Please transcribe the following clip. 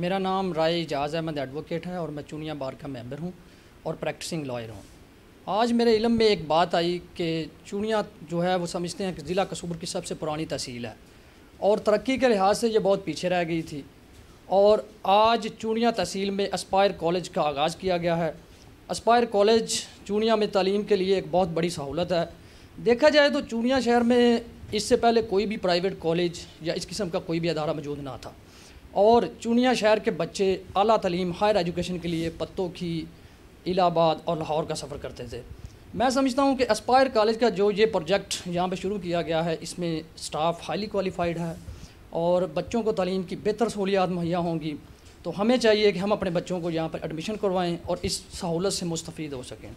मेरा नाम राय एजाज़ अहमद एडवोकेट है और मैं चुनिया बार का मेंबर हूँ और प्रैक्टिसिंग लॉयर हूँ। आज मेरे इल्म में एक बात आई कि चुनिया जो है वो समझते हैं कि ज़िला कसूर की सबसे पुरानी तहसील है और तरक्की के लिहाज से ये बहुत पीछे रह गई थी। और आज चुनिया तहसील में एस्पायर कॉलेज का आगाज़ किया गया है। एस्पायर कॉलेज चुनिया में तालीम के लिए एक बहुत बड़ी सहूलत है। देखा जाए तो चुनिया शहर में इससे पहले कोई भी प्राइवेट कॉलेज या इस किस्म का कोई भी अदारा मौजूद ना था और चुनिया शहर के बच्चे आला तालीम हायर एजुकेशन के लिए पत्तोखी, इलाहाबाद और लाहौर का सफ़र करते थे। मैं समझता हूँ कि एस्पायर कॉलेज का जो ये प्रोजेक्ट यहाँ पे शुरू किया गया है, इसमें स्टाफ हाईली क्वालिफाइड है और बच्चों को तालीम की बेहतर सहूलियात मुहैया होंगी। तो हमें चाहिए कि हम अपने बच्चों को यहाँ पर एडमिशन करवाएँ और इस सहूलत से मुस्तफ़ीद हो सकें।